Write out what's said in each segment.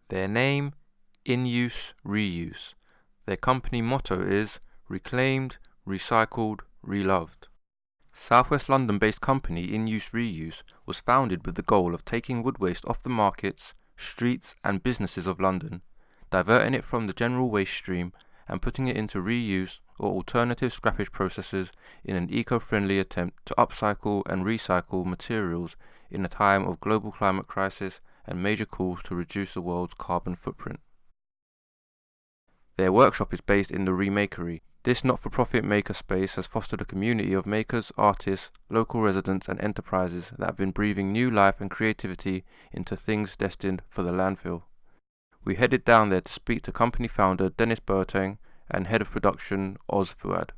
Their name, InUse-ReUse. Their company motto is Reclaimed, Recycled, Reloved. Southwest London-based company InUse-ReUse was founded with the goal of taking wood waste off the markets, streets and businesses of London, diverting it from the general waste stream and putting it into reuse or alternative scrappage processes in an eco-friendly attempt to upcycle and recycle materials in a time of global climate crisis and major calls to reduce the world's carbon footprint. Their workshop is based in the Remakery. This not-for-profit maker space has fostered a community of makers, artists, local residents and enterprises that have been breathing new life and creativity into things destined for the landfill. We headed down there to speak to company founder Dennis Boateng and head of production Oz Fuad.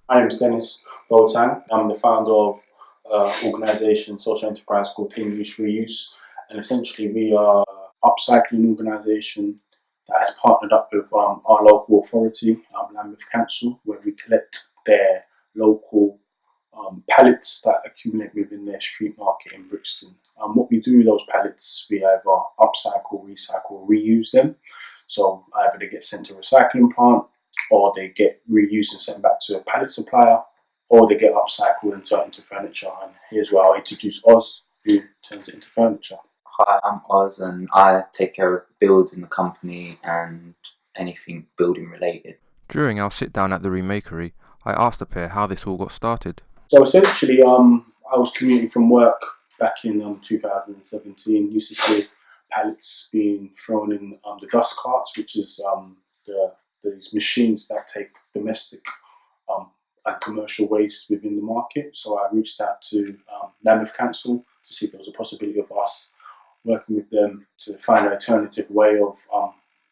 My name is Dennis Boateng. I'm the founder of an organisation, social enterprise called InUse-ReUse, and essentially we are an upcycling organisation that has partnered up with our local authority, Lambeth Council, where we collect their local pallets that accumulate within their street market in Brixton. What we do with those pallets, we either upcycle, recycle, reuse them. So either they get sent to a recycling plant, or they get reused and sent back to a pallet supplier, or they get upcycled and turned into furniture. And here's where I'll introduce Oz, who turns it into furniture. Hi, I'm Oz and I take care of the build in the company and anything building related. During our sit down at the Remakery, I asked the pair how this all got started. So essentially, I was commuting from work back in 2017. Used to see pallets being thrown in the dust carts, which is these machines that take domestic and commercial waste within the market. So I reached out to Lambeth Council to see if there was a possibility of us working with them to find an alternative way of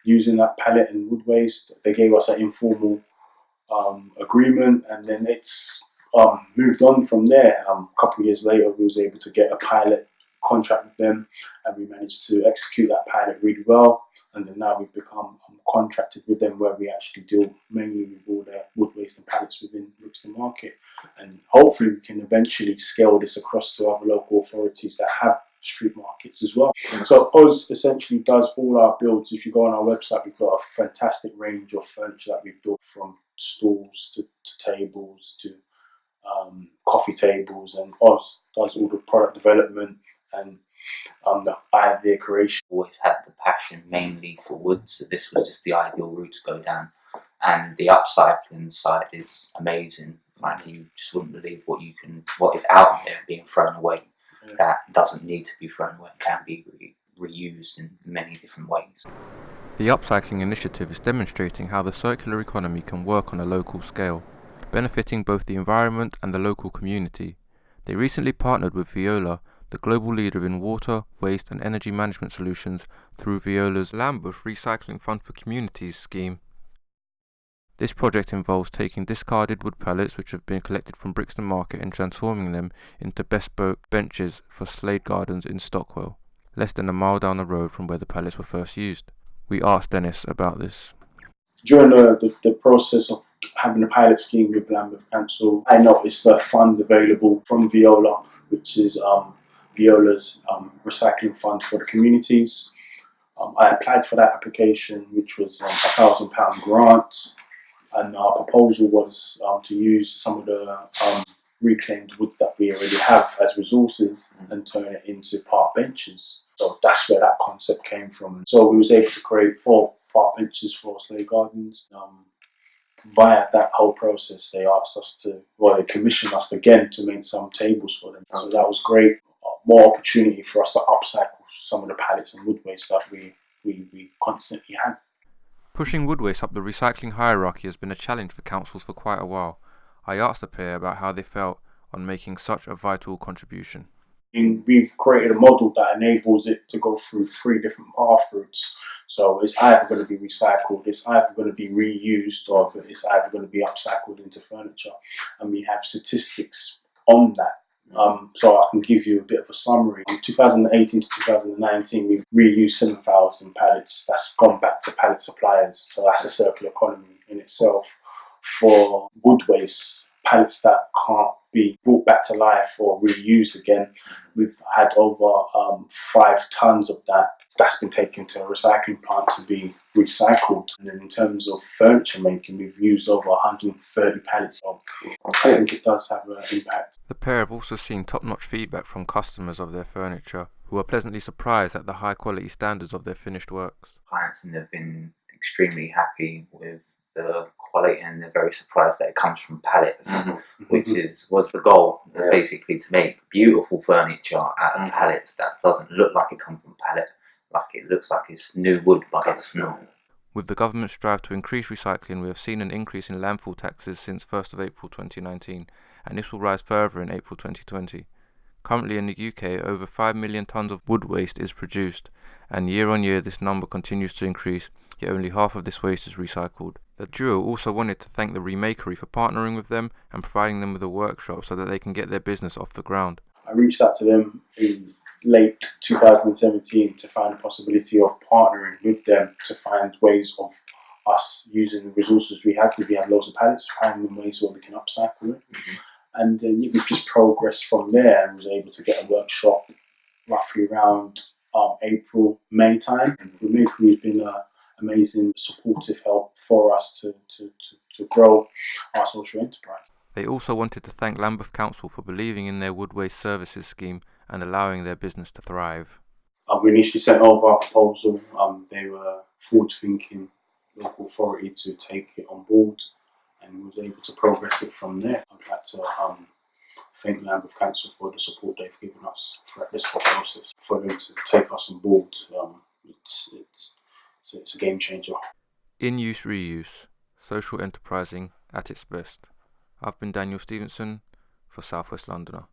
using that pallet and wood waste. They gave us an informal agreement, and then it's moved on from there. A couple of years later, we was able to get a pilot contract with them, and we managed to execute that pilot really well. And then now we've become contracted with them, where we actually deal mainly with all their wood waste and pallets within Brixton Market. And hopefully we can eventually scale this across to other local authorities that have street markets as well. So Oz essentially does all our builds. If you go on our website, we've got a fantastic range of furniture that we've built, from stools to tables to coffee tables, and Oz does all the product development and the idea creation. Always had the passion mainly for wood, so this was just the ideal route to go down. And the upcycling side is amazing. Like, you just wouldn't believe what is out there being thrown away. Yeah. That doesn't need to be thrown away, can be reused in many different ways. The upcycling initiative is demonstrating how the circular economy can work on a local scale, benefiting both the environment and the local community. They recently partnered with Veolia, the global leader in water, waste and energy management solutions, through Veolia's Lambeth Recycling Fund for Communities scheme. This project involves taking discarded wood pallets which have been collected from Brixton Market and transforming them into bespoke benches for Slade Gardens in Stockwell, less than a mile down the road from where the pallets were first used. We asked Dennis about this. During the process of having a pilot scheme with Lambeth Council, I noticed a fund available from Veolia, which is Veolia's recycling fund for the communities. I applied for that application, which was a £1,000 grant, and our proposal was to use some of the reclaimed wood that we already have as resources and turn it into park benches. So that's where that concept came from. So we was able to create 4 park benches for Slade Gardens. Via that whole process, they commissioned us again to make some tables for them. So that was great. More opportunity for us to upcycle some of the pallets and wood waste that we constantly have. Pushing wood waste up the recycling hierarchy has been a challenge for councils for quite a while. I asked the pair about how they felt on making such a vital contribution. We've created a model that enables it to go through 3 different path routes. So it's either going to be recycled, it's either going to be reused, or it's either going to be upcycled into furniture. And we have statistics on that. So I can give you a bit of a summary. In 2018 to 2019, we've reused 7,000 pallets. That's gone back to pallet suppliers. So that's a circular economy in itself. For wood waste, pallets that can't be brought back to life or reused again. We've had over 5 tons of that. That's been taken to a recycling plant to be recycled. And then in terms of furniture making, we've used over 130 pallets. So I think it does have an impact. The pair have also seen top-notch feedback from customers of their furniture, who are pleasantly surprised at the high-quality standards of their finished works. Clients, and they've been extremely happy with the quality, and they're very surprised that it comes from pallets, which was the goal, basically, to make beautiful furniture out of pallets that doesn't look like it comes from pallet, like it looks like it's new wood, but it's not. With the government's drive to increase recycling, we have seen an increase in landfill taxes since 1st of April 2019, and this will rise further in April 2020. Currently in the UK, over 5 million tonnes of wood waste is produced, and year on year this number continues to increase, yet only half of this waste is recycled. The duo also wanted to thank the Remakery for partnering with them and providing them with a workshop so that they can get their business off the ground. I reached out to them in late 2017 to find the possibility of partnering with them to find ways of us using the resources we had, because we had loads of pallets, finding ways where we can upcycle it. And then we've just progressed from there and was able to get a workshop roughly around April, May time. And the Remakery has been an amazing supportive help for us to grow our social enterprise. They also wanted to thank Lambeth Council for believing in their wood waste services scheme and allowing their business to thrive. We initially sent over our proposal. They were forward-thinking local authority to take it on board, and was able to progress it from there. I'd like to thank Lambeth Council for the support they've given us throughout this whole process. For them to take us on board, it's a game changer. InUse-ReUse, social enterprising at its best. I've been Daniel Stevenson for South West Londoner.